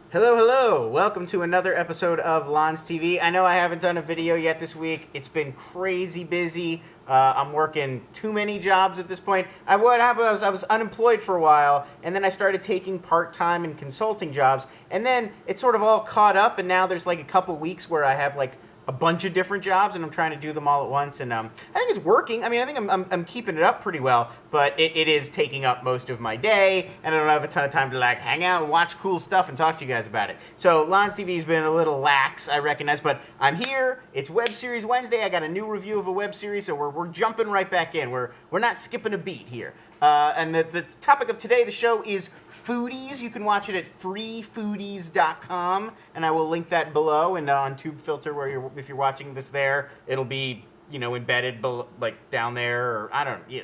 Hello, hello. Welcome to another episode of Lons TV. I know I haven't done a video yet this week. It's been crazy busy. I'm working too many jobs at this point. What happened was I was unemployed for a while, and then I started taking part-time and consulting jobs, and then it sort of all caught up, and now there's like a couple weeks where I have like a bunch of different jobs, and I'm trying to do them all at once, and I think it's working. I mean, I think I'm keeping it up pretty well, but it is taking up most of my day, and I don't have a ton of time to like hang out and watch cool stuff and talk to you guys about it. So Lons TV's been a little lax, I recognize, but I'm here. It's Web Series Wednesday. I got a new review of a web series, so we're jumping right back in. We're not skipping a beat here. And the topic of today, the show, is Foodies. You can watch it at freefoodies.com, and I will link that below, and on TubeFilter, where if you're watching this there, it'll be, you know, embedded like down there, or I don't know.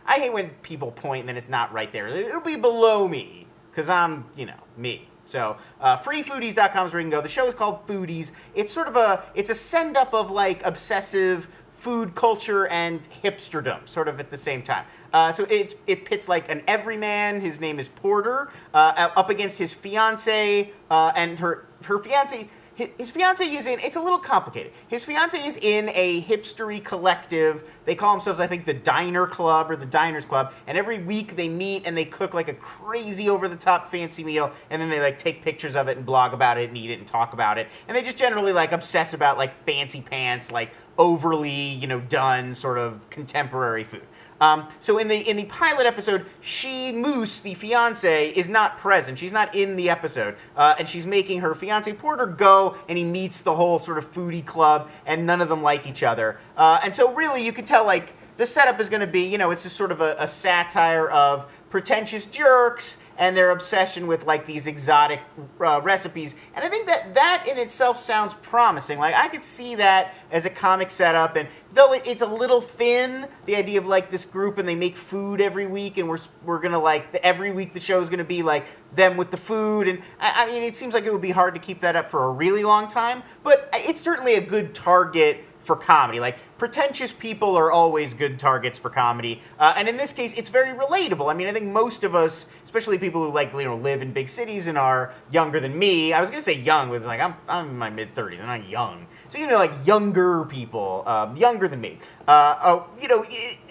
I hate when people point and then it's not right there. It'll be below me, because I'm, you know, me. So, freefoodies.com is where you can go. The show is called Foodies. It's sort of it's a send-up of, like, obsessive food culture and hipsterdom, sort of at the same time. So it pits like an everyman, his name is Porter, up against his fiance, and her fiance. His fiance is in, it's a little complicated. His fiance is in a hipstery collective. They call themselves, I think, the Diner Club or the Diners Club. And every week they meet and they cook like a crazy over-the-top fancy meal. And then they like take pictures of it and blog about it and eat it and talk about it. And they just generally like obsess about like fancy pants, like overly, you know, done sort of contemporary food. So in the pilot episode, Moose, the fiance, is not present. She's not in the episode, and she's making her fiance Porter go, and he meets the whole sort of foodie club, and none of them like each other. And so really, you could tell like the setup is going to be, you know, it's just sort of a satire of pretentious jerks and their obsession with like these exotic recipes. And I think that in itself sounds promising. Like I could see that as a comic setup, and though it's a little thin, the idea of like this group and they make food every week, and we're gonna like every week the show is gonna be like them with the food, and I mean it seems like it would be hard to keep that up for a really long time, but it's certainly a good target for comedy. Like, pretentious people are always good targets for comedy. And in this case, it's very relatable. I mean, I think most of us, especially people who like, you know, live in big cities and are younger than me. I was going to say young, but like, I'm in my mid-30s. I'm not young. So, you know, like, younger people, younger than me. You know,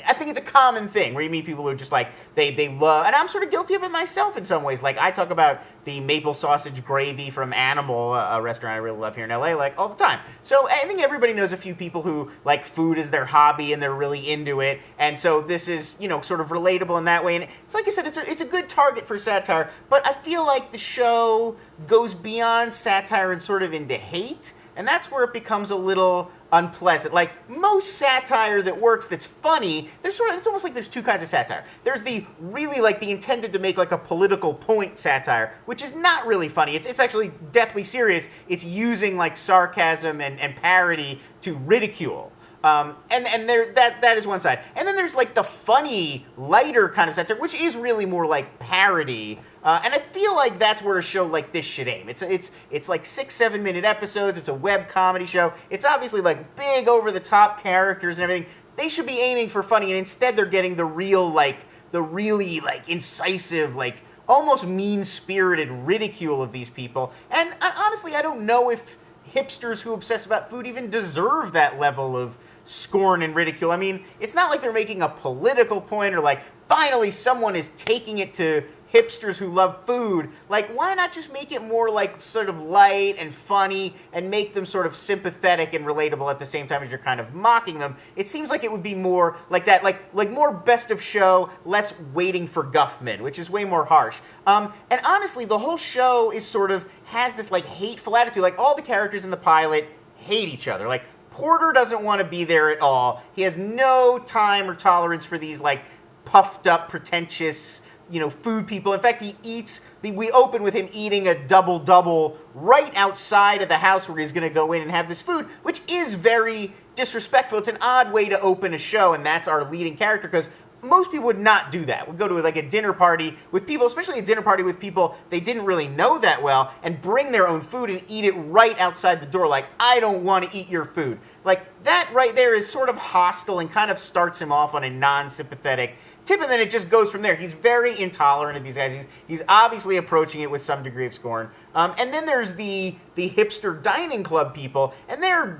I think it's a common thing where you meet people who are just like, they love, and I'm sort of guilty of it myself in some ways. Like, I talk about the maple sausage gravy from Animal, a restaurant I really love here in LA, like, all the time. So I think everybody knows a few people who like food as their hobby and they're really into it. And so this is, you know, sort of relatable in that way. And it's like I said, it's a good target for satire, but I feel like the show goes beyond satire and sort of into hate. And that's where it becomes a little unpleasant. Like, most satire that works that's funny, it's almost like there's two kinds of satire. There's the really, like, the intended to make, like, a political point satire, which is not really funny. It's actually deathly serious. It's using, like, sarcasm and parody to ridicule. And there that is one side. And then there's like the funny, lighter kind of satire, which is really more like parody. And I feel like that's where a show like this should aim. It's like 6-7 minute episodes. It's a web comedy show. It's obviously like big over the top characters and everything. They should be aiming for funny, and instead they're getting the really like incisive, like almost mean-spirited ridicule of these people. And honestly, I don't know if hipsters who obsess about food even deserve that level of scorn and ridicule. I mean, it's not like they're making a political point or like, finally someone is taking it to hipsters who love food. Like, why not just make it more like sort of light and funny and make them sort of sympathetic and relatable at the same time as you're kind of mocking them? It seems like it would be more like that, like more best of show, less waiting for Guffman, which is way more harsh. And honestly, the whole show is sort of has this like hateful attitude. Like, all the characters in the pilot hate each other. Like, Porter doesn't want to be there at all. He has no time or tolerance for these like puffed up, pretentious, you know, food people. In fact, we open with him eating a double-double right outside of the house where he's going to go in and have this food, which is very disrespectful. It's an odd way to open a show, and that's our leading character, because most people would not do that. Would go to like a dinner party with people, especially a dinner party with people they didn't really know that well, and bring their own food and eat it right outside the door, like, I don't want to eat your food. Like, that right there is sort of hostile and kind of starts him off on a non-sympathetic tip, and then it just goes from there. He's very intolerant of these guys. He's obviously approaching it with some degree of scorn. And then there's the hipster dining club people, and they're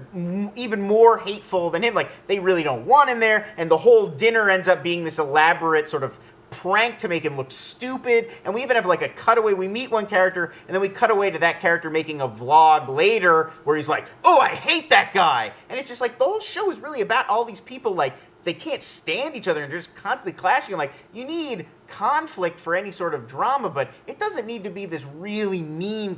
even more hateful than him. Like, they really don't want him there, and the whole dinner ends up being this elaborate sort of prank to make him look stupid. And we even have like a cutaway. We meet one character, and then we cut away to that character making a vlog later where he's like, oh, I hate that guy. And it's just like, the whole show is really about all these people, like, they can't stand each other and they're just constantly clashing. And like, you need conflict for any sort of drama, but it doesn't need to be this really mean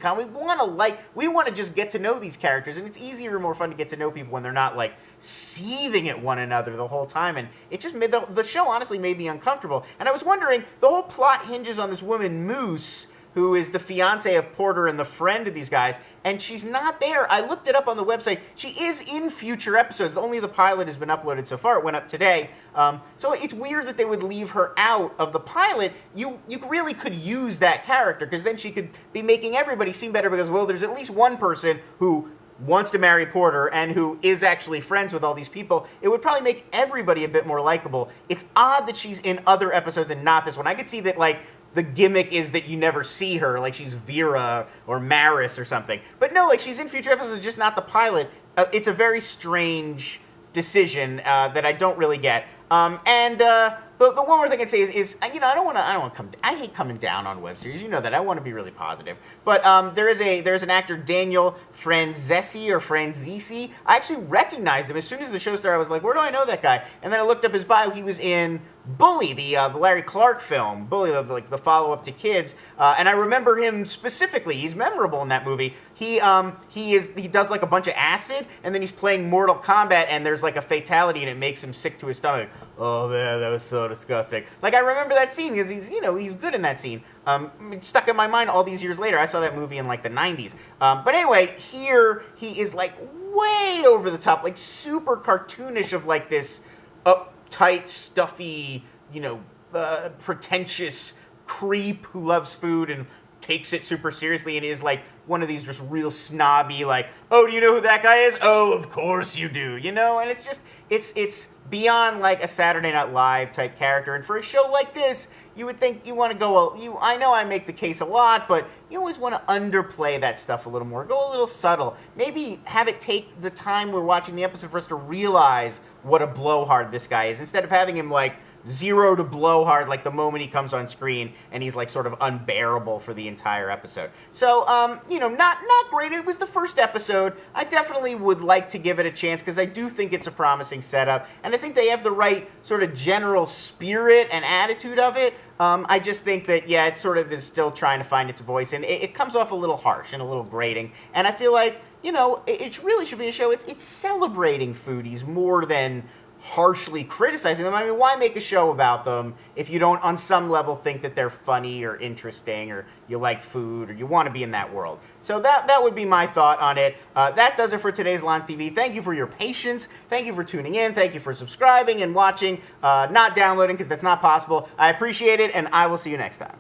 we want to just get to know these characters, and it's easier and more fun to get to know people when they're not like seething at one another the whole time. And it just made the show honestly made me uncomfortable. And I was wondering, the whole plot hinges on this woman Moose, who is the fiance of Porter and the friend of these guys, and she's not there. I looked it up on the website. She is in future episodes. Only the pilot has been uploaded so far. It went up today. So it's weird that they would leave her out of the pilot. You really could use that character, because then she could be making everybody seem better, because, well, there's at least one person who wants to marry Porter and who is actually friends with all these people. It would probably make everybody a bit more likable. It's odd that she's in other episodes and not this one. I could see that, like, the gimmick is that you never see her, like she's Vera or Maris or something. But no, like, she's in future episodes, just not the pilot. It's a very strange decision that I don't really get. The one more thing I'd say is I don't want to I hate coming down on web series. You know that. I want to be really positive. But there's an actor, Daniel Franzese or Franzese. I actually recognized him as soon as the show started. I was like, where do I know that guy? And then I looked up his bio. He was in Bully, the Larry Clark film, Bully, the follow-up to Kids, and I remember him specifically. He's memorable in that movie. He does like a bunch of acid, and then he's playing Mortal Kombat, and there's like a fatality, and it makes him sick to his stomach. Oh man, that was so disgusting. Like, I remember that scene because he's good in that scene. It's stuck in my mind all these years later. I saw that movie in like the 90s. But anyway, here he is like way over the top, like super cartoonish of like this uptight, stuffy, pretentious creep who loves food and takes it super seriously and is like one of these just real snobby, like, oh, do you know who that guy is? Oh, of course you do, And it's just, it's beyond like a Saturday Night Live type character. And for a show like this, you would think you want to go, I know I make the case a lot, but you always want to underplay that stuff a little more. Go a little subtle. Maybe have it take the time we're watching the episode for us to realize what a blowhard this guy is, instead of having him like zero to blowhard like the moment he comes on screen and he's like sort of unbearable for the entire episode. So, not great. It was the first episode. I definitely would like to give it a chance because I do think it's a promising setup, and I think they have the right sort of general spirit and attitude of it. I just think that, it sort of is still trying to find its voice, and it comes off a little harsh and a little grating, and I feel like, it really should be a show. It's celebrating foodies more than harshly criticizing them. I mean, why make a show about them if you don't, on some level, think that they're funny or interesting or you like food or you want to be in that world? So that would be my thought on it. That does it for today's Lons TV. Thank you for your patience. Thank you for tuning in. Thank you for subscribing and watching, not downloading because that's not possible. I appreciate it, and I will see you next time.